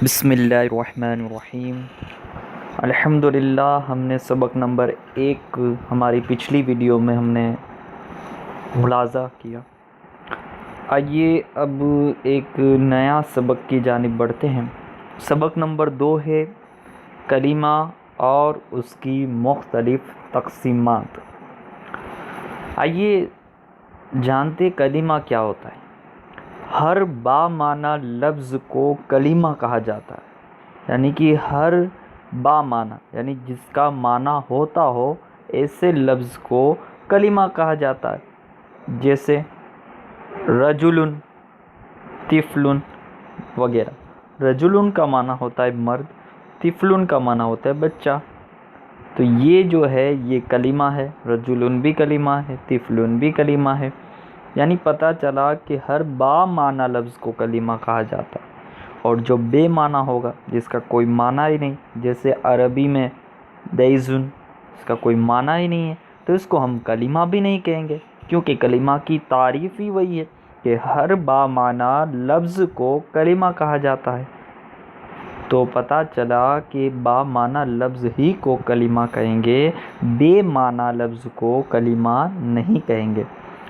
بسم اللہ الرحمن الرحیم۔ الحمدللہ ہم نے سبق نمبر 1 ہماری پچھلی ویڈیو میں ہم نے ملاحظہ کیا۔ آئیے اب ایک نیا سبق کی جانب بڑھتے ہیں۔ سبق نمبر 2 ہے کلمہ اور اس کی مختلف تقسیمات۔ آئیے جانتے کلمہ کیا ہوتا ہے۔ ہر با معنی لفظ کو کلمہ کہا جاتا ہے، یعنی کہ ہر با معنی یعنی جس کا معنی ہوتا ہو ایسے لفظ کو کلمہ کہا جاتا ہے، جیسے رجل، طفل وغیرہ۔ رجل کا معنی ہوتا ہے مرد، طفل کا معنی ہوتا ہے بچہ، تو یہ جو ہے یہ کلمہ ہے۔ رجل بھی کلمہ ہے، طفل بھی کلمہ ہے، یعنی پتہ چلا کہ ہر با معنی لفظ کو کلمہ کہا جاتا ہے۔ اور جو بے معنی ہوگا، جس کا کوئی معنی ہی نہیں، جیسے عربی میں دیزن، اس کا کوئی معنی ہی نہیں ہے، تو اس کو ہم کلمہ بھی نہیں کہیں گے، کیونکہ کلمہ کی تعریف ہی وہی ہے کہ ہر با معنی لفظ کو کلمہ کہا جاتا ہے۔ تو پتہ چلا کہ با معنی لفظ ہی کو کلمہ کہیں گے، بے معنی لفظ کو کلمہ نہیں کہیں گے۔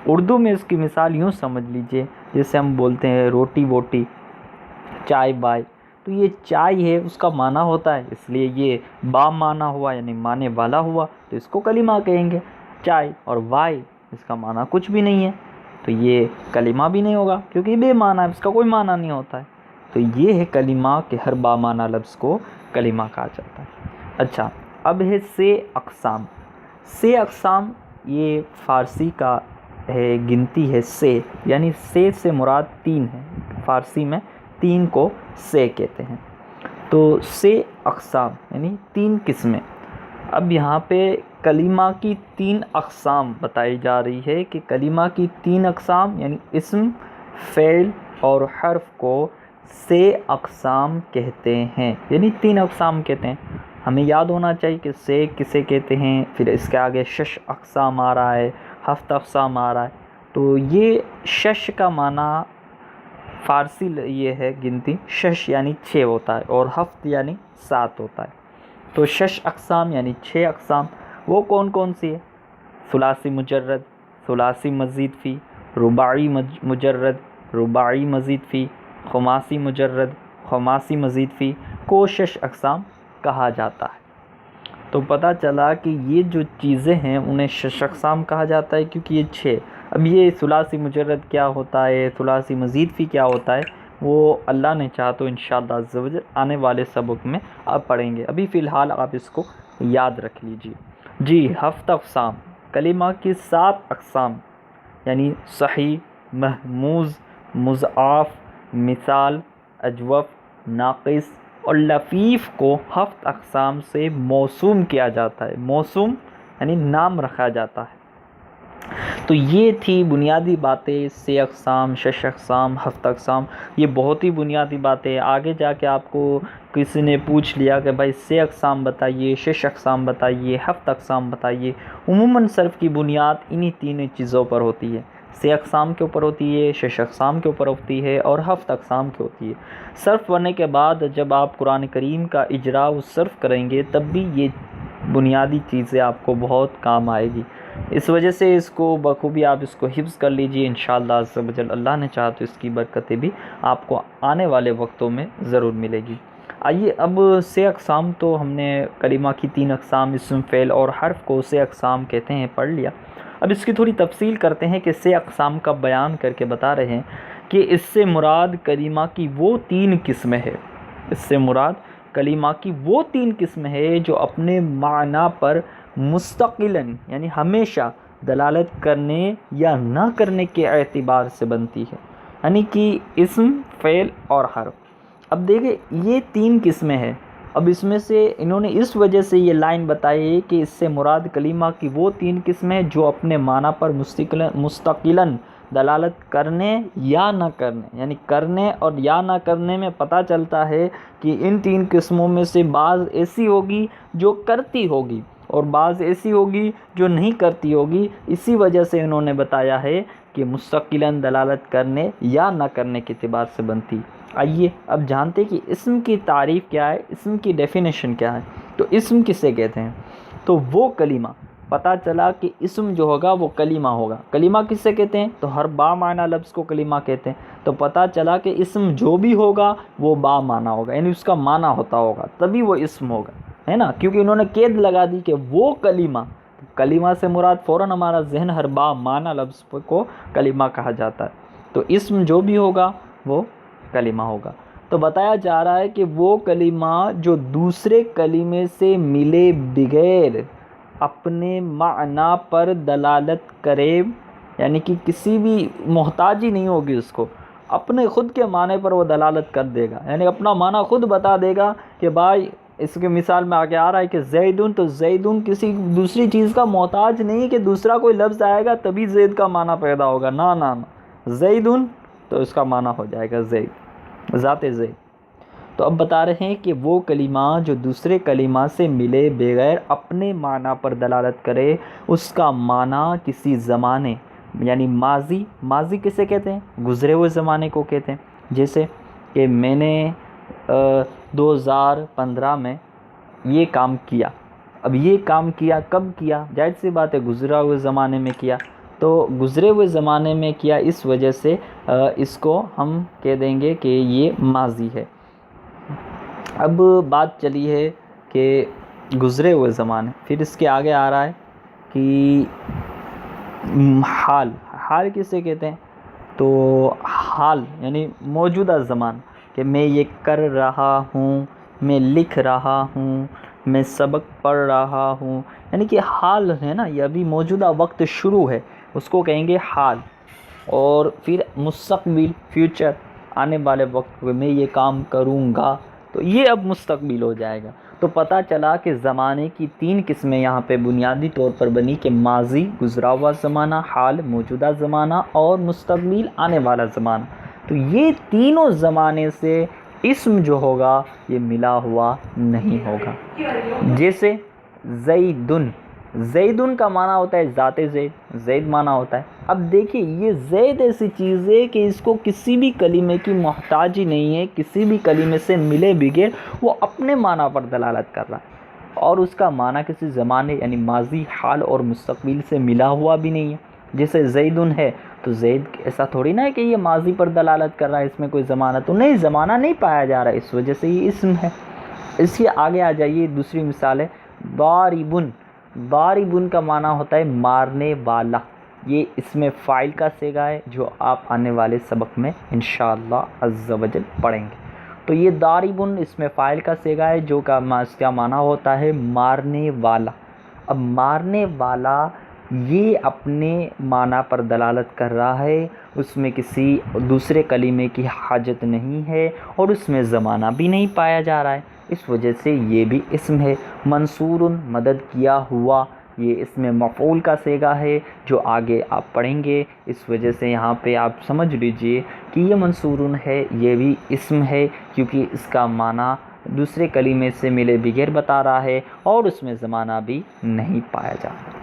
اردو میں اس کی مثال یوں سمجھ لیجئے، جیسے ہم بولتے ہیں روٹی ووٹی، چائے بائے، تو یہ چائے ہے اس کا معنی ہوتا ہے، اس لیے یہ با معنی ہوا، یعنی معنی والا ہوا، تو اس کو کلمہ کہیں گے چائے۔ اور وائے اس کا معنی کچھ بھی نہیں ہے، تو یہ کلمہ بھی نہیں ہوگا، کیونکہ یہ بے معنی ہے، اس کا کوئی معنی نہیں ہوتا ہے۔ تو یہ ہے کلمہ کہ ہر با معنی لفظ کو کلمہ کہا جاتا ہے۔ اچھا، اب ہے سے اقسام۔ سے اقسام یہ فارسی کا ہے، گنتی ہے سے، یعنی سے مراد 3 ہے، فارسی میں 3 کو سے کہتے ہیں۔ تو سے اقسام یعنی 3 قسمیں۔ اب یہاں پہ کلمہ کی 3 اقسام بتائی جا رہی ہے کہ کلمہ کی 3 اقسام یعنی اسم، فعل اور حرف کو سے اقسام کہتے ہیں، یعنی 3 اقسام کہتے ہیں۔ ہمیں یاد ہونا چاہیے کہ سے کسے کہتے ہیں، پھر اس کے آگے 6 اقسام آ رہا ہے، 7 اقسام آ رہا ہے۔ تو یہ 6 کا معنی فارسی یہ ہے گنتی، 6 یعنی 6 ہوتا ہے، اور 7 یعنی 7 ہوتا ہے۔ تو 6 اقسام یعنی 6 اقسام وہ کون کون سی ہے؟ ثلاثی مجرد، ثلاثی مزید فی، رباعی مجرد، رباعی مزید فی، خماسی مجرد، خماسی مزید فی کو 6 اقسام کہا جاتا ہے۔ تو پتہ چلا کہ یہ جو چیزیں ہیں انہیں 6 اقسام کہا جاتا ہے، کیونکہ یہ 6۔ اب یہ ثلاثی مجرد کیا ہوتا ہے، ثلاثی مزید فی کیا ہوتا ہے، وہ اللہ نے چاہا تو انشاءاللہ عز و جل آنے والے سبق میں آپ پڑھیں گے۔ ابھی فی الحال آپ اس کو یاد رکھ لیجیے۔ جی، 7 اقسام، کلمہ کی 7 اقسام، یعنی صحیح، مہموز، مضاعف، مثال، اجوف، ناقص اور لفیف کو 7 اقسام سے موسوم کیا جاتا ہے۔ موسوم یعنی نام رکھا جاتا ہے۔ تو یہ تھی بنیادی باتیں، سے اقسام، 6 اقسام، 7 اقسام، یہ بہت ہی بنیادی باتیں۔ آگے جا کے آپ کو کسی نے پوچھ لیا کہ بھائی سے اقسام بتائیے، 6 اقسام بتائیے، 7 اقسام بتائیے، عموماً صرف کی بنیاد انہی 3 چیزوں پر ہوتی ہے۔ سے اقسام کے اوپر ہوتی ہے، 6 اقسام کے اوپر ہوتی ہے، اور 7 اقسام کی ہوتی ہے۔ صرف پڑھنے کے بعد جب آپ قرآن کریم کا اجراء و صرف کریں گے تب بھی یہ بنیادی چیزیں آپ کو بہت کام آئے گی۔ اس وجہ سے اس کو بخوبی آپ اس کو حفظ کر لیجئے، انشاءاللہ عز و جل اللہ نے چاہا تو اس کی برکتیں بھی آپ کو آنے والے وقتوں میں ضرور ملے گی۔ آئیے اب سے اقسام تو ہم نے کلمہ کی 3 اقسام، اسم، فعل اور حرف کو سے اقسام کہتے ہیں، پڑھ لیا۔ اب اس کی تھوڑی تفصیل کرتے ہیں کہ سے اقسام کا بیان کر کے بتا رہے ہیں کہ اس سے مراد کلمہ کی وہ 3 قسمیں ہے، اس سے مراد کلمہ کی وہ 3 قسمیں ہے جو اپنے معنی پر مستقلاً یعنی ہمیشہ دلالت کرنے یا نہ کرنے کے اعتبار سے بنتی ہے، یعنی کہ اسم، فعل اور حرف۔ اب دیکھیں یہ 3 قسمیں ہیں۔ اب اس میں سے انہوں نے اس وجہ سے یہ لائن بتائی کہ اس سے مراد کلمہ کی وہ 3 قسمیں جو اپنے معنی پر مستقلاً دلالت کرنے یا نہ کرنے، یعنی کرنے اور یا نہ کرنے میں پتہ چلتا ہے کہ ان 3 قسموں میں سے بعض ایسی ہوگی جو کرتی ہوگی اور بعض ایسی ہوگی جو نہیں کرتی ہوگی۔ اسی وجہ سے انہوں نے بتایا ہے کہ مستقلاً دلالت کرنے یا نہ کرنے کے اعتبار سے بنتی۔ آئیے اب جانتے کہ اسم کی تعریف کیا ہے، اسم کی ڈیفینیشن کیا ہے۔ تو اسم کسے کہتے ہیں؟ تو وہ کلمہ، پتہ چلا کہ اسم جو ہوگا وہ کلمہ ہوگا۔ کلمہ کسے کہتے ہیں؟ تو ہر با معنی لفظ کو کلمہ کہتے ہیں۔ تو پتہ چلا کہ اسم جو بھی ہوگا وہ با معنی ہوگا، یعنی اس کا معنی ہوتا ہوگا، تبھی وہ اسم ہوگا، ہے نا، کیونکہ انہوں نے قید لگا دی کہ وہ کلمہ، کلمہ سے مراد فوراً ہمارا ذہن ہر با معنی لفظ کو کلمہ کہا جاتا ہے۔ تو اسم جو بھی ہوگا وہ کلمہ ہوگا۔ تو بتایا جا رہا ہے کہ وہ کلمہ جو دوسرے کلمے سے ملے بغیر اپنے معنی پر دلالت کرے، یعنی کہ کسی بھی محتاجی نہیں ہوگی اس کو، اپنے خود کے معنی پر وہ دلالت کر دے گا، یعنی اپنا معنی خود بتا دے گا کہ بھائی اس کے مثال میں آگے آ رہا ہے کہ زیدن، تو زیدن کسی دوسری چیز کا محتاج نہیں کہ دوسرا کوئی لفظ آئے گا تبھی زید کا معنی پیدا ہوگا، نہ زیدن تو اس کا معنی ہو جائے گا زید، ذات زید۔ تو اب بتا رہے ہیں کہ وہ کلمہ جو دوسرے کلمہ سے ملے بغیر اپنے معنی پر دلالت کرے، اس کا معنی کسی زمانے، یعنی ماضی کسے کہتے ہیں؟ گزرے ہوئے زمانے کو کہتے ہیں۔ جیسے کہ میں نے 2015 میں یہ کام کیا، اب یہ کام کیا کب کیا؟ ظاہر سی بات ہے گزرے ہوئے زمانے میں کیا، تو گزرے ہوئے زمانے میں کیا، اس وجہ سے اس کو ہم کہہ دیں گے کہ یہ ماضی ہے۔ اب بات چلی ہے کہ گزرے ہوئے زمانے، پھر اس کے آگے آ رہا ہے کہ حال کسے کہتے ہیں؟ تو حال یعنی موجودہ زمان، کہ میں یہ کر رہا ہوں، میں لکھ رہا ہوں، میں سبق پڑھ رہا ہوں، یعنی کہ حال ہے نا، یہ ابھی موجودہ وقت شروع ہے، اس کو کہیں گے حال۔ اور پھر مستقبل، فیوچر، آنے والے وقت میں یہ کام کروں گا، تو یہ اب مستقبل ہو جائے گا۔ تو پتہ چلا کہ زمانے کی 3 قسمیں یہاں پہ بنیادی طور پر بنی کہ ماضی، گزرا ہوا زمانہ، حال، موجودہ زمانہ، اور مستقبل، آنے والا زمانہ۔ تو یہ تینوں زمانے سے اسم جو ہوگا یہ ملا ہوا نہیں ہوگا۔ جیسے زیدن کا معنی ہوتا ہے ذات زید معنی ہوتا ہے۔ اب دیکھیں یہ زید ایسی چیز ہے کہ اس کو کسی بھی کلمے کی محتاجی نہیں ہے، کسی بھی کلمے سے ملے بغیر وہ اپنے معنی پر دلالت کر رہا ہے، اور اس کا معنی کسی زمانے یعنی ماضی، حال اور مستقبل سے ملا ہوا بھی نہیں ہے۔ جیسے زیدن ہے تو زید ایسا تھوڑی نہ ہے کہ یہ ماضی پر دلالت کر رہا ہے، اس میں کوئی زمانہ تو نہیں، زمانہ نہیں پایا جا رہا ہے، اس وجہ سے یہ اسم ہے۔ اس کے آگے آ جائیے، دوسری مثال ہے ضاربن کا معنی ہوتا ہے مارنے والا، یہ اسم فاعل کا صیغہ ہے جو آپ آنے والے سبق میں انشاءاللہ عز و جل پڑھیں گے۔ تو یہ ضاربن اسم فاعل کا صیغہ ہے جو اس کا معنی ہوتا ہے مارنے والا۔ اب مارنے والا یہ اپنے معنی پر دلالت کر رہا ہے، اس میں کسی دوسرے کلمے کی حاجت نہیں ہے، اور اس میں زمانہ بھی نہیں پایا جا رہا ہے، اس وجہ سے یہ بھی اسم ہے۔ منصور، مدد کیا ہوا، یہ اسم مفعول کا صیغہ ہے جو آگے آپ پڑھیں گے، اس وجہ سے یہاں پہ آپ سمجھ لیجئے کہ یہ منصور ہے، یہ بھی اسم ہے، کیونکہ اس کا معنی دوسرے کلمے سے ملے بغیر بتا رہا ہے، اور اس میں زمانہ بھی نہیں پایا جا رہا۔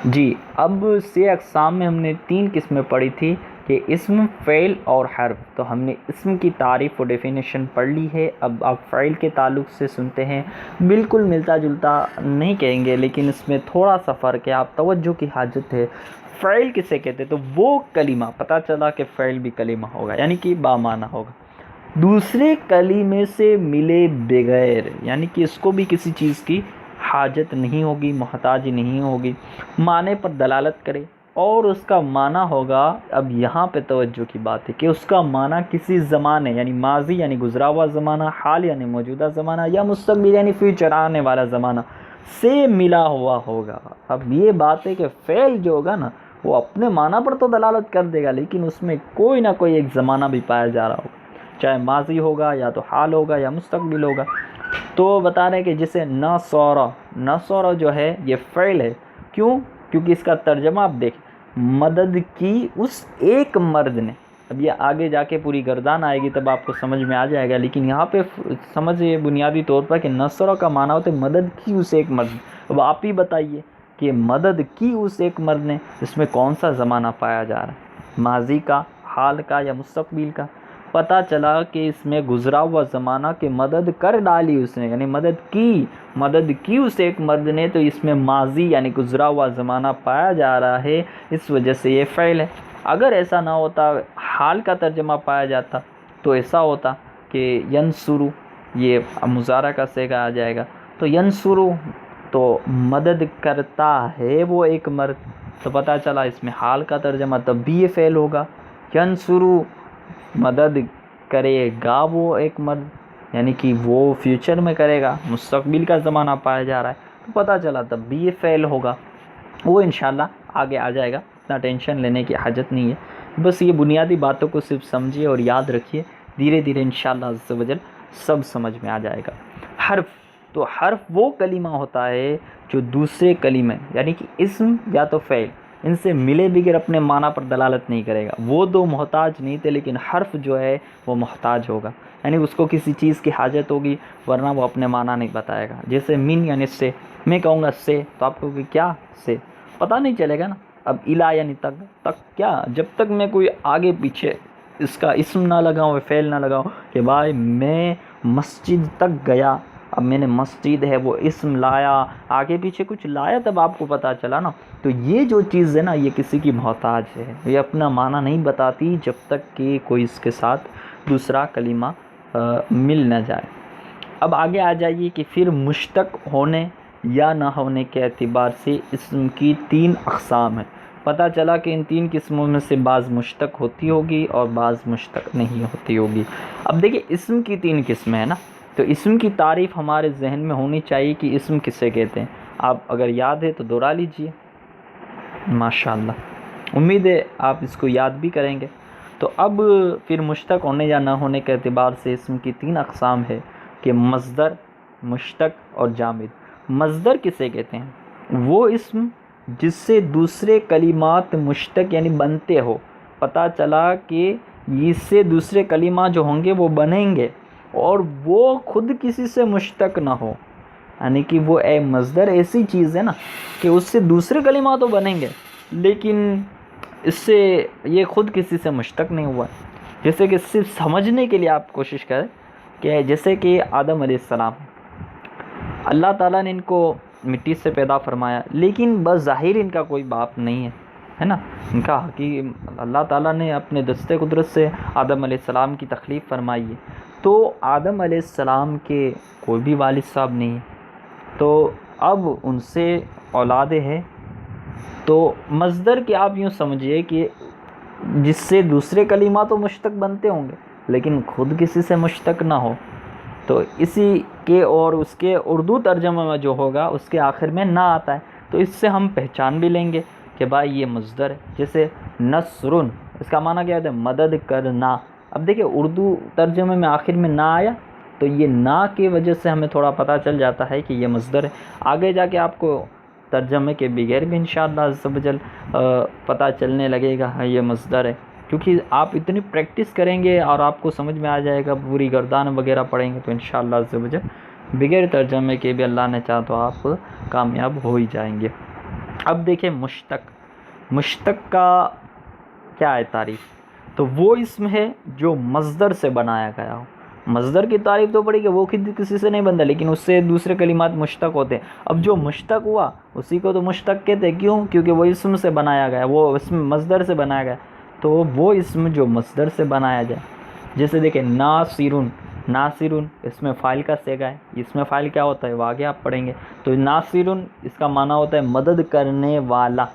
جی اب 6 اقسام میں ہم نے 3 قسمیں پڑھی تھی کہ اسم، فعل اور حرف۔ تو ہم نے اسم کی تعریف و ڈیفینیشن پڑھ لی ہے، اب آپ فعل کے تعلق سے سنتے ہیں، بالکل ملتا جلتا نہیں کہیں گے لیکن اس میں تھوڑا سا فرق ہے، آپ توجہ کی حاجت ہے۔ فعل کسے کہتے ہیں؟ تو وہ کلمہ، پتہ چلا کہ فعل بھی کلمہ ہوگا، یعنی کہ بامعنی ہوگا، دوسرے کلمے سے ملے بغیر، یعنی کہ اس کو بھی کسی چیز کی حاجت نہیں ہوگی، محتاجی نہیں ہوگی، معنی پر دلالت کرے، اور اس کا معنی ہوگا، اب یہاں پہ توجہ کی بات ہے کہ اس کا معنی کسی زمانے یعنی ماضی یعنی گزرا ہوا زمانہ، حال یعنی موجودہ زمانہ، یا مستقبل یعنی فیوچر، آنے والا زمانہ سے ملا ہوا ہوگا۔ اب یہ بات ہے کہ فعل جو ہوگا نا وہ اپنے معنی پر تو دلالت کر دے گا، لیکن اس میں کوئی نہ کوئی ایک زمانہ بھی پایا جا رہا ہوگا، چاہے ماضی ہوگا یا تو حال ہوگا یا مستقبل ہوگا۔ تو بتا رہے ہیں کہ جیسے نصر جو ہے یہ فعل ہے، کیونکہ اس کا ترجمہ آپ دیکھ، مدد کی اس ایک مرد نے۔ اب یہ آگے جا کے پوری گردان آئے گی تب آپ کو سمجھ میں آ جائے گا، لیکن یہاں پہ سمجھے بنیادی طور پر کہ نصر کا معنی ہوتا ہے مدد کی اس ایک مرد نے۔ اب آپ ہی بتائیے کہ مدد کی اس ایک مرد نے، اس میں کون سا زمانہ پایا جا رہا ہے، ماضی کا، حال کا یا مستقبل کا؟ پتہ چلا کہ اس میں گزرا ہوا زمانہ کہ مدد کر ڈالی اس نے، یعنی مدد کی اسے ایک مرد نے، تو اس میں ماضی یعنی گزرا ہوا زمانہ پایا جا رہا ہے، اس وجہ سے یہ فعل ہے۔ اگر ایسا نہ ہوتا، حال کا ترجمہ پایا جاتا، تو ایسا ہوتا کہ ینصرو، یہ مضارع کا صیغہ آ جائے گا، تو ینصرو تو مدد کرتا ہے وہ ایک مرد، تو پتہ چلا اس میں حال کا ترجمہ تب بھی یہ فعل ہوگا۔ ینصرو مدد کرے گا وہ ایک مرد، یعنی کہ وہ فیوچر میں کرے گا، مستقبل کا زمانہ پایا جا رہا ہے، تو پتہ چلا تب بھی یہ فعل ہوگا۔ وہ انشاءاللہ آگے آ جائے گا، اتنا ٹینشن لینے کی حاجت نہیں ہے، بس یہ بنیادی باتوں کو صرف سمجھیے اور یاد رکھیے، دھیرے دھیرے انشاءاللہ عز و جل سب سمجھ میں آ جائے گا۔ حرف، تو حرف وہ کلمہ ہوتا ہے جو دوسرے کلمے یعنی کہ اسم یا تو فعل ان سے ملے بغیر اپنے معنی پر دلالت نہیں کرے گا۔ وہ دو محتاج نہیں تھے، لیکن حرف جو ہے وہ محتاج ہوگا، یعنی اس کو کسی چیز کی حاجت ہوگی، ورنہ وہ اپنے معنی نہیں بتائے گا۔ جیسے من یعنی سے، میں کہوں گا سے، تو آپ کو کہ کیا سے، پتہ نہیں چلے گا نا۔ اب الا یعنی تک کیا، جب تک میں کوئی آگے پیچھے اس کا اسم نہ لگاؤں، فعل نہ لگاؤں کہ بھائی میں مسجد تک گیا، اب میں نے مسجد ہے وہ اسم لایا، آگے پیچھے کچھ لایا، تب آپ کو پتہ چلا نا۔ تو یہ جو چیز ہے نا، یہ کسی کی محتاج ہے، یہ اپنا معنی نہیں بتاتی جب تک کہ کوئی اس کے ساتھ دوسرا کلمہ مل نہ جائے۔ اب آگے آ جائیے کہ پھر مشتق ہونے یا نہ ہونے کے اعتبار سے اسم کی 3 اقسام ہیں۔ پتہ چلا کہ ان 3 قسموں میں سے بعض مشتق ہوتی ہوگی اور بعض مشتق نہیں ہوتی ہوگی۔ اب دیکھیں اسم کی 3 قسمیں ہیں نا، تو اسم کی تعریف ہمارے ذہن میں ہونی چاہیے کہ اسم کسے کہتے ہیں۔ آپ اگر یاد ہے تو دوہرا لیجئے، ماشاءاللہ، امید ہے آپ اس کو یاد بھی کریں گے۔ تو اب پھر مشتق ہونے یا نہ ہونے کے اعتبار سے اسم کی 3 اقسام ہے کہ مصدر، مشتق اور جامد۔ مصدر کسے کہتے ہیں؟ وہ اسم جس سے دوسرے کلمات مشتق یعنی بنتے ہو۔ پتہ چلا کہ اس سے دوسرے کلمات جو ہوں گے وہ بنیں گے اور وہ خود کسی سے مشتق نہ ہو، یعنی کہ وہ مصدر ایسی چیز ہے نا کہ اس سے دوسرے کلمات تو بنیں گے، لیکن اس سے یہ خود کسی سے مشتق نہیں ہوا۔ جیسے کہ صرف سمجھنے کے لیے آپ کوشش کریں کہ جیسے کہ آدم علیہ السلام، اللہ تعالیٰ نے ان کو مٹی سے پیدا فرمایا، لیکن بظاہر ان کا کوئی باپ نہیں ہے نا، ان کا اللہ تعالیٰ نے اپنے دستے قدرت سے آدم علیہ السلام کی تخلیق فرمائی ہے، تو آدم علیہ السلام کے کوئی بھی والد صاحب نہیں ہے، تو اب ان سے اولاد ہے، تو مصدر کہ آپ یوں سمجھیے کہ جس سے دوسرے کلمات تو مشتق بنتے ہوں گے لیکن خود کسی سے مشتق نہ ہو، تو اسی کے اور اس کے اردو ترجمہ میں جو ہوگا اس کے آخر میں نہ آتا ہے، تو اس سے ہم پہچان بھی لیں گے کہ بھائی یہ مصدر ہے۔ جیسے نصرن، اس کا معنی کیا ہوتا ہے؟ مدد کرنا۔ اب دیکھیں اردو ترجمے میں آخر میں نہ آیا، تو یہ نہ کی وجہ سے ہمیں تھوڑا پتہ چل جاتا ہے کہ یہ مصدر ہے۔ آگے جا کے آپ کو ترجمے کے بغیر بھی انشاءاللہ عز و جل پتہ چلنے لگے گا یہ مصدر ہے، کیونکہ آپ اتنی پریکٹس کریں گے اور آپ کو سمجھ میں آ جائے گا، پوری گردان وغیرہ پڑھیں گے تو انشاءاللہ عز و جل بغیر ترجمے کے بھی اللہ نے چاہا تو آپ کامیاب ہو ہی جائیں گے۔ اب دیکھیں مشتق کا کیا ہے تعریف؟ تو وہ اسم ہے جو مصدر سے بنایا گیا ہو۔ مصدر کی تعریف تو پڑی کہ وہ خود کسی سے نہیں بنتا لیکن اس سے دوسرے کلمات مشتق ہوتے ہیں۔ اب جو مشتق ہوا اسی کو تو مشتق کہتے ہیں، کیوں؟ کیونکہ وہ اسم سے بنایا گیا، وہ اسم مصدر سے بنایا گیا، تو وہ اسم جو مصدر سے بنایا جائے، جیسے دیکھیں ناصرن، ناصرن اس میں فاعل کا صیغہ ہے، اس میں فاعل کیا ہوتا ہے وہ آگے آپ پڑھیں گے۔ تو ناصرن اس کا معنی ہوتا ہے مدد کرنے والا،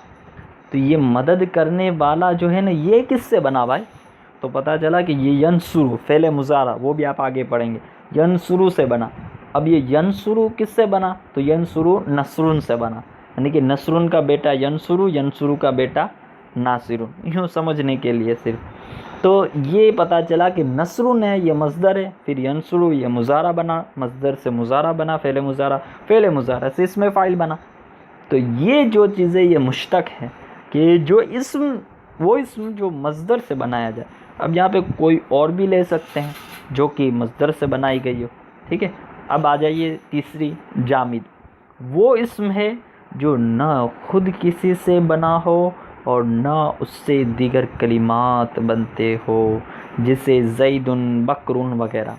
تو یہ مدد کرنے والا جو ہے نا یہ کس سے بنا بھائی؟ تو پتہ چلا کہ یہ ینصرو فعل مضارع، وہ بھی آپ آگے پڑھیں گے، ینصرو سے بنا۔ اب یہ ینصرو کس سے بنا؟ تو ینصرو نصرن سے بنا، یعنی کہ نصرن کا بیٹا ینصرو، ینصرو کا بیٹا ناصرن، یوں سمجھنے کے لیے صرف۔ تو یہ پتہ چلا کہ نصرن ہے یہ مصدر ہے، پھر ینصرو یہ مضارع بنا، مصدر سے مضارع بنا، فعل مضارع، فعل مضارع سے اسم فاعل بنا۔ تو یہ جو چیزیں یہ مشتق ہے کہ جو اسم، وہ اسم جو مصدر سے بنایا جائے۔ اب یہاں پہ کوئی اور بھی لے سکتے ہیں جو کہ مصدر سے بنائی گئی ہو، ٹھیک ہے۔ اب آ جائیے تیسری، جامد۔ وہ اسم ہے جو نہ خود کسی سے بنا ہو اور نہ اس سے دیگر کلمات بنتے ہو، جیسے زیدن، بکرن وغیرہ.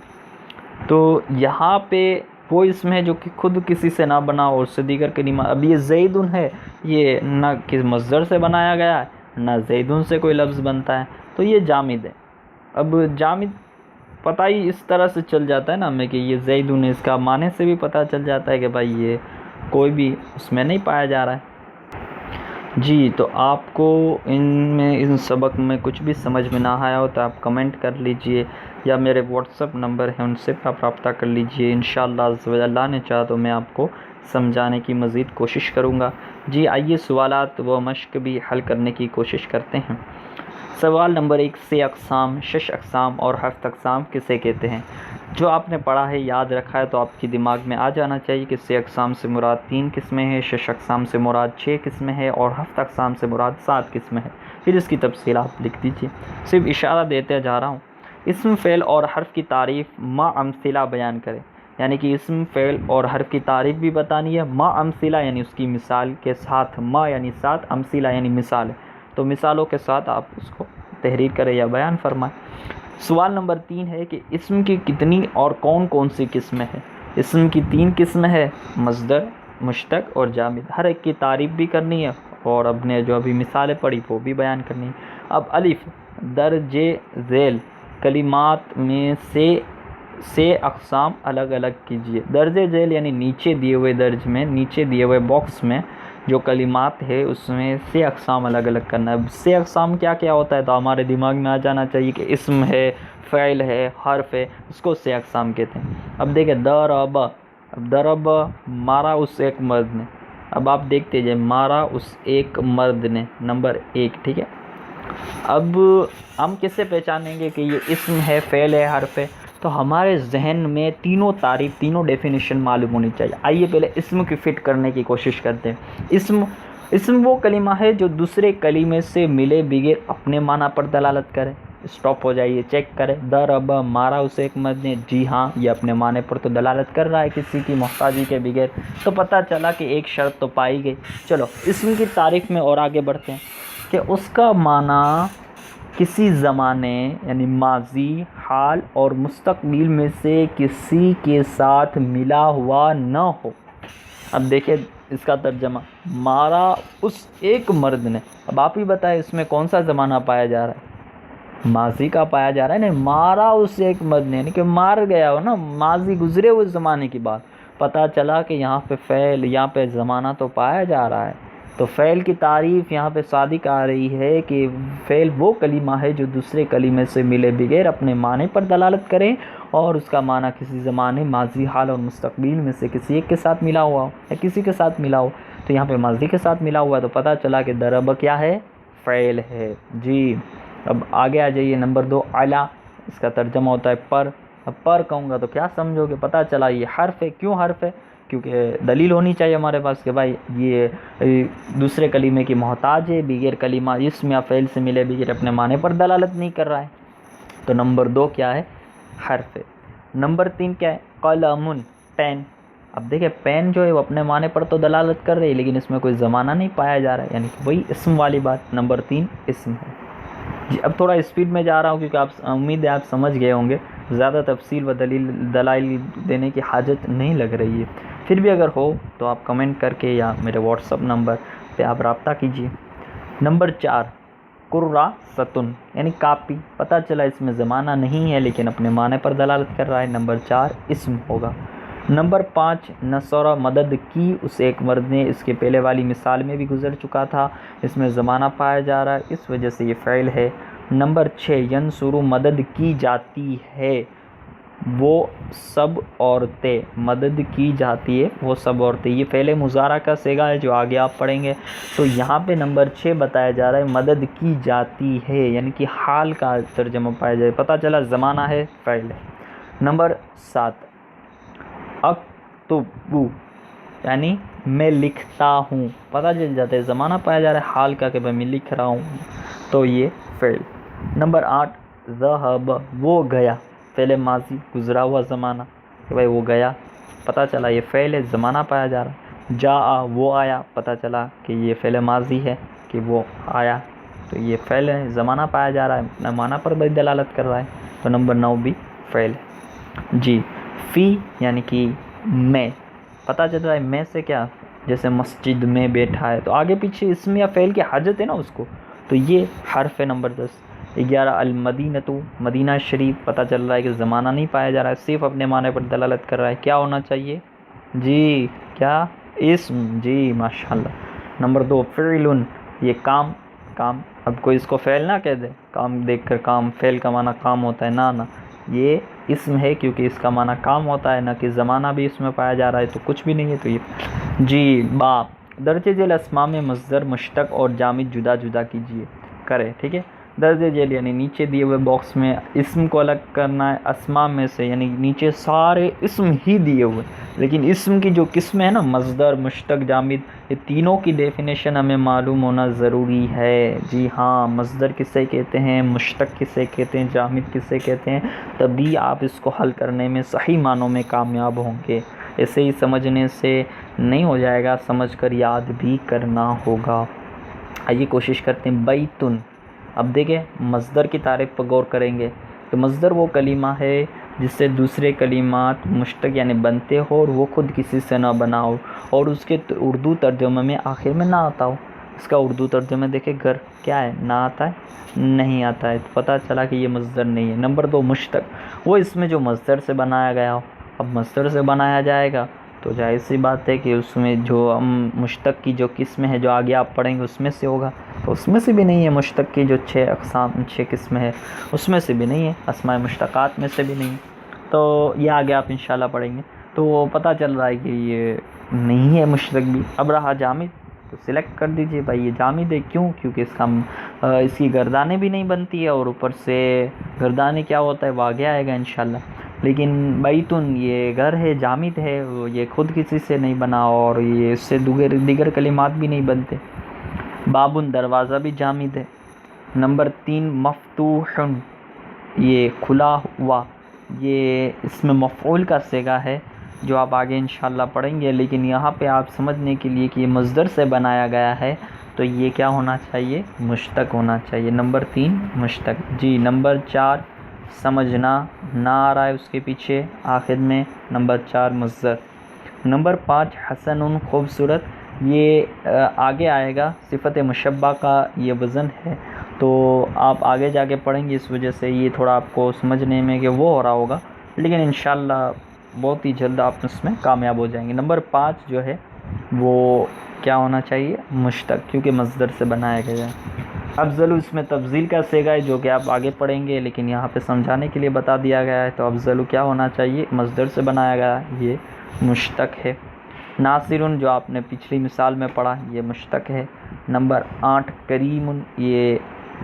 تو یہاں پہ وہ اسم ہے جو کہ خود کسی سے نہ بنا اور سے دیگر کلمہ. اب یہ زیدن ہے، یہ نہ کس مصدر سے بنایا گیا ہے، نہ زیدن سے کوئی لفظ بنتا ہے، تو یہ جامد ہے. اب جامد پتہ ہی اس طرح سے چل جاتا ہے نا ہمیں کہ یہ زیدن ہے، اس کا معنی سے بھی پتہ چل جاتا ہے کہ بھائی یہ کوئی بھی اس میں نہیں پایا جا رہا ہے. جی تو آپ کو ان سبق میں کچھ بھی سمجھ میں نہ آیا ہو تو آپ کمنٹ کر لیجئے، یا میرے واٹس ایپ نمبر ہے ان سے آپ رابطہ کر لیجئے. انشاءاللہ عز و جل اللہ نے چاہا تو میں آپ کو سمجھانے کی مزید کوشش کروں گا. جی آئیے سوالات و مشق بھی حل کرنے کی کوشش کرتے ہیں. سوال نمبر 1، 6 اقسام، 6 اقسام اور 7 اقسام کسے کہتے ہیں؟ جو آپ نے پڑھا ہے، یاد رکھا ہے تو آپ کی دماغ میں آ جانا چاہیے کہ 6 اقسام سے مراد 3 قسمیں ہیں، 6 اقسام سے مراد 6 قسمیں ہیں، اور 7 اقسام سے مراد 7 قسمیں ہیں. پھر اس کی تفصیل آپ لکھ دیجیے. صرف اشارہ دیتے جا رہا ہوں. اسم، فعل اور حرف کی تعریف ما امثلہ بیان کریں. یعنی کہ اسم، فعل اور حرف کی تعریف بھی بتانی ہے. ما امثلہ یعنی اس کی مثال کے ساتھ، ما یعنی ساتھ، امثلہ یعنی مثال. تو مثالوں کے ساتھ آپ اس کو تحریر کریں یا بیان فرمائیں. سوال نمبر 3 ہے کہ اسم کی کتنی اور کون کون سی قسمیں ہیں؟ اسم کی 3 قسمیں ہیں، مصدر، مشتق اور جامد. ہر ایک کی تعریف بھی کرنی ہے اور اپنے جو ابھی مثالیں پڑھی وہ بھی بیان کرنی ہے. اب الف، درج ذیل کلمات میں سے اقسام الگ الگ کیجیے. درج ذیل یعنی نیچے دیے ہوئے درج میں، نیچے دیے ہوئے باکس میں جو کلمات ہے اس میں سے اقسام الگ الگ کرنا ہے. سے اقسام کیا کیا ہوتا ہے تو ہمارے دماغ میں آ جانا چاہیے کہ اسم ہے، فعل ہے، حرف ہے، اس کو سے اقسام کہتے ہیں. اب دیکھیں ضرب، اب ضرب مارا اس ایک مرد نے. اب آپ دیکھتے جائیں، مارا اس ایک مرد نے، نمبر 1. ٹھیک ہے. اب ہم کس سے پہچانیں گے کہ یہ اسم ہے، فعل ہے، حرف ہے؟ تو ہمارے ذہن میں تینوں تعریف، تینوں ڈیفینیشن معلوم ہونی چاہیے. آئیے پہلے اسم کی فٹ کرنے کی کوشش کرتے ہیں. اسم وہ کلمہ ہے جو دوسرے کلمے سے ملے بغیر اپنے معنی پر دلالت کرے. اسٹاپ ہو جائیے، چیک کریں. ضرب مارا اسے ایک مرد نے، جی ہاں یہ اپنے معنی پر تو دلالت کر رہا ہے کسی کی محتاجی کے بغیر. تو پتہ چلا کہ ایک شرط تو پائی گئی. چلو اسم کی تعریف میں اور آگے بڑھتے ہیں کہ اس کا معنی کسی زمانے یعنی ماضی، حال اور مستقبل میں سے کسی کے ساتھ ملا ہوا نہ ہو. اب دیکھیں اس کا ترجمہ، مارا اس ایک مرد نے. اب آپ ہی بتائیں اس میں کون سا زمانہ پایا جا رہا ہے؟ ماضی کا پایا جا رہا ہے. نہیں، مارا اس ایک مرد نے یعنی کہ مار گیا ہو نا، ماضی گزرے ہوئے زمانے کی بات. پتہ چلا کہ یہاں پہ فعل، یہاں پہ زمانہ تو پایا جا رہا ہے. تو فعل کی تعریف یہاں پہ صادق آ رہی ہے کہ فعل وہ کلمہ ہے جو دوسرے کلمے سے ملے بغیر اپنے معنی پر دلالت کرے اور اس کا معنی کسی زمانے، ماضی، حال اور مستقبل میں سے کسی ایک کے ساتھ ملا ہوا ہو یا کسی کے ساتھ ملا ہو. تو یہاں پہ ماضی کے ساتھ ملا ہوا ہے تو پتہ چلا کہ ضرب کیا ہے؟ فعل ہے. جی اب آگے آ جائیے. نمبر 2، اعلیٰ، اس کا ترجمہ ہوتا ہے پر. اب پر کہوں گا تو کیا سمجھو گے؟ پتہ چلا یہ حرف ہے. کیوں حرف ہے؟ کیونکہ دلیل ہونی چاہیے ہمارے پاس کہ بھائی یہ دوسرے کلمے کی محتاج ہے، بغیر کلمہ اسم یا فعل سے ملے بغیر اپنے معنی پر دلالت نہیں کر رہا ہے. تو نمبر 2 کیا ہے؟ حرف ہے. نمبر 3 کیا ہے؟ قلم، پین. اب دیکھیں پین جو ہے وہ اپنے معنی پر تو دلالت کر رہی ہے لیکن اس میں کوئی زمانہ نہیں پایا جا رہا ہے، یعنی کہ وہی اسم والی بات. نمبر 3 اسم ہے. جی اب تھوڑا اسپیڈ میں جا رہا ہوں کیونکہ آپ امید ہے آپ سمجھ گئے ہوں گے. زیادہ تفصیل و دلائل دینے کی حاجت نہیں لگ رہی ہے. پھر بھی اگر ہو تو آپ کمنٹ کر کے یا میرے واٹس ایپ نمبر پہ آپ رابطہ کیجیے. نمبر 4، کراسۃن یعنی کاپی. پتہ چلا اس میں زمانہ نہیں ہے لیکن اپنے معنی پر دلالت کر رہا ہے. نمبر 4 اسم ہوگا. نمبر 5، نصر مدد کی اس ایک مرد نے. اس کے پہلے والی مثال میں بھی گزر چکا تھا، اس میں زمانہ پایا جا رہا ہے اس وجہ سے یہ فعل ہے. نمبر 6، ینصر مدد کی جاتی ہے وہ سب عورتیں. مدد کی جاتی ہے وہ سب عورتیں، یہ فعل مضارع کا صیغہ ہے جو آگے آپ پڑھیں گے. تو یہاں پہ نمبر 6 بتایا جا رہا ہے مدد کی جاتی ہے یعنی کہ حال کا ترجمہ پایا جائے. پتہ چلا زمانہ ہے، فعل ہے. نمبر 7، اکتب یعنی میں لکھتا ہوں. پتہ چل جاتا ہے زمانہ پایا جا رہا ہے حال کا کہ میں لکھ رہا ہوں، تو یہ فعل. نمبر 8، ذہب وہ گیا. فعل ماضی، گزرا ہوا زمانہ کہ بھائی وہ گیا. پتہ چلا یہ فعل ہے، زمانہ پایا جا رہا ہے. جاء وہ آیا. پتہ چلا کہ یہ فعل ماضی ہے کہ وہ آیا، تو یہ فعل ہے، زمانہ پایا جا رہا ہے، اپنا معنی پر بھی دلالت کر رہا ہے. تو نمبر 9 بھی فعل ہے جی۔ فی یعنی کہ میں، پتہ چل رہا ہے میں سے کیا، جیسے مسجد میں بیٹھا ہے تو آگے پیچھے اسم یا فعل کی حاجت ہے نا اس کو، تو یہ حرف ہے نمبر 10۔ 11 المدینۃ، مدینہ شریف، پتہ چل رہا ہے کہ زمانہ نہیں پایا جا رہا ہے، صرف اپنے معنی پر دلالت کر رہا ہے، کیا ہونا چاہیے جی، کیا، اسم جی، ماشاءاللہ۔ نمبر 2 فعل، یہ کام، کام، اب کوئی اس کو فعل نہ کہہ دے، کام دیکھ کر کام، فعل کا معنی کام ہوتا ہے، نہ یہ اسم ہے کیونکہ اس کا معنی کام ہوتا ہے، نہ کہ زمانہ بھی اس میں پایا جا رہا ہے، تو کچھ بھی نہیں ہے، تو یہ جی۔ با، درج ذیل اسماء میں مصدر، مشتق اور جامد جدا جدا کیجیے کرے، ٹھیک ہے۔ درج ذیل یعنی نیچے دیے ہوئے باکس میں اسم کو الگ کرنا ہے اسماء میں سے، یعنی نیچے سارے اسم ہی دیے ہوئے، لیکن اسم کی جو قسمیں ہیں نا، مصدر، مشتق، جامد، یہ تینوں کی ڈیفینیشن ہمیں معلوم ہونا ضروری ہے جی ہاں۔ مصدر کسے کہتے ہیں، مشتق کسے کہتے ہیں، جامد کسے کہتے ہیں، تبھی آپ اس کو حل کرنے میں صحیح معنوں میں کامیاب ہوں گے، ایسے ہی سمجھنے سے نہیں ہو جائے گا، سمجھ کر یاد بھی کرنا ہوگا۔ آئیے کوشش کرتے ہیں بیتن۔ اب دیکھیں مصدر کی تعریف پر غور کریں گے تو مصدر وہ کلمہ ہے جس سے دوسرے کلمات مشتق یعنی بنتے ہو اور وہ خود کسی سے نہ بنا ہو اور اس کے اردو ترجمے میں آخر میں نہ آتا ہو۔ اس کا اردو ترجمہ دیکھیں گھر کیا ہے، نہ آتا ہے، نہیں آتا ہے، تو پتہ چلا کہ یہ مصدر نہیں ہے۔ نمبر 2 مشتق، وہ اس میں جو مصدر سے بنایا گیا ہو۔ اب مصدر سے بنایا جائے گا تو ظاہر سی بات ہے کہ اس میں جو مشتق کی جو قسمیں ہیں جو آگے آپ پڑھیں گے اس میں سے ہوگا، تو اس میں سے بھی نہیں ہے۔ مشتق کی جو 6 قسمیں ہیں اس میں سے بھی نہیں ہے، اسماء مشتقات میں سے بھی نہیں ہے، تو یہ آگے آپ انشاءاللہ پڑھیں گے تو پتہ چل رہا ہے کہ یہ نہیں ہے مشتق بھی۔ اب رہا جامد، تو سلیکٹ کر دیجئے بھائی یہ جامد ہے، کیوں؟ کیونکہ اس کی گردانیں بھی نہیں بنتی ہے اور اوپر سے گردانے کیا ہوتا ہے وہ آگے آئے گا انشاءاللہ۔ لیکن بیتن یہ گھر ہے، جامد ہے، یہ خود کسی سے نہیں بنا اور یہ اس سے دیگر کلمات بھی نہیں بنتے۔ بابن دروازہ بھی جامد ہے۔ نمبر 3 مفتوح، یہ کھلا ہوا، یہ اس میں مفعول کا صیغہ ہے جو آپ آگے انشاءاللہ پڑھیں گے، لیکن یہاں پہ آپ سمجھنے کے لیے کہ یہ مصدر سے بنایا گیا ہے تو یہ کیا ہونا چاہیے، مشتق ہونا چاہیے۔ نمبر 3 مشتق جی۔ نمبر 4 سمجھنا، نہ آ رہا ہے اس کے پیچھے آخر میں، نمبر 4 مصدر۔ نمبر 5 حسن، خوبصورت، یہ آگے آئے گا، صفت مشبہ کا یہ وزن ہے تو آپ آگے جا کے پڑھیں گے، اس وجہ سے یہ تھوڑا آپ کو سمجھنے میں کہ وہ ہو رہا ہوگا، لیکن انشاءاللہ بہت ہی جلد آپ اس میں کامیاب ہو جائیں گے۔ نمبر 5 جو ہے وہ کیا ہونا چاہیے، مشتق، کیونکہ مصدر سے بنایا گیا ہے۔ افضل اس میں تفضیل کا صیغہ ہے جو کہ آپ آگے پڑھیں گے، لیکن یہاں پہ سمجھانے کے لیے بتا دیا گیا ہے، تو افضل کیا ہونا چاہیے، مصدر سے بنایا گیا ہے، یہ مشتق ہے۔ ناصر جو آپ نے پچھلی مثال میں پڑھا یہ مشتق ہے۔ نمبر 8 کریم، یہ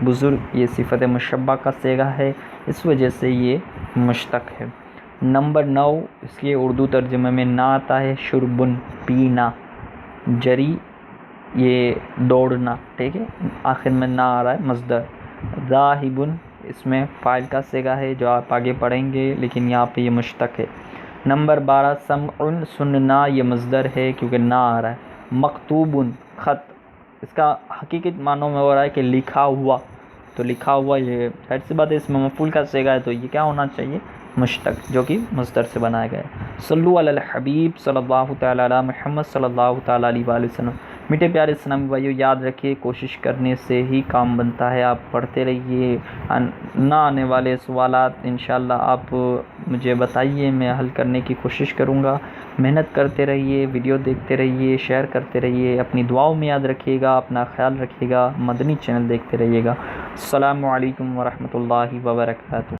بزرگ، یہ صفت مشبہ کا صیغہ ہے، اس وجہ سے یہ مشتق ہے۔ نمبر 9 اس کے اردو ترجمے میں نہ آتا ہے، شربن، پینا، جری، یہ دوڑنا، ٹھیک ہے، آخر میں نہ آ رہا ہے، مصدر۔ ذاہبن اس میں فاعل کا صیغہ ہے جو آپ آگے پڑھیں گے، لیکن یہاں پہ یہ مشتق ہے۔ نمبر 12 سمع، سننا، یہ مصدر ہے کیونکہ نہ آ رہا ہے۔ مکتوب، خط، اس کا حقیقت معنوں میں ہو رہا ہے کہ لکھا ہوا، تو لکھا ہوا یہ ظاہر سی بات ہے اس میں مفعول کا صیغہ ہے تو یہ کیا ہونا چاہیے، مشتق، جو کہ مصدر سے بنایا گیا ہے۔ صلو علی الحبیب صلی اللہ تعالی علی محمد صلی اللہ تعالی علیہ وآلہ وسلم۔ میٹھے پیارے اسلامی بھائیو، یاد رکھیے کوشش کرنے سے ہی کام بنتا ہے، آپ پڑھتے رہیے، نہ آنے والے سوالات انشاءاللہ آپ مجھے بتائیے، میں حل کرنے کی کوشش کروں گا۔ محنت کرتے رہیے، ویڈیو دیکھتے رہیے، شیئر کرتے رہیے، اپنی دعاؤں میں یاد رکھیے گا، اپنا خیال رکھیے گا، مدنی چینل دیکھتے رہیے گا۔ السلام علیکم ورحمۃ اللہ وبرکاتہ۔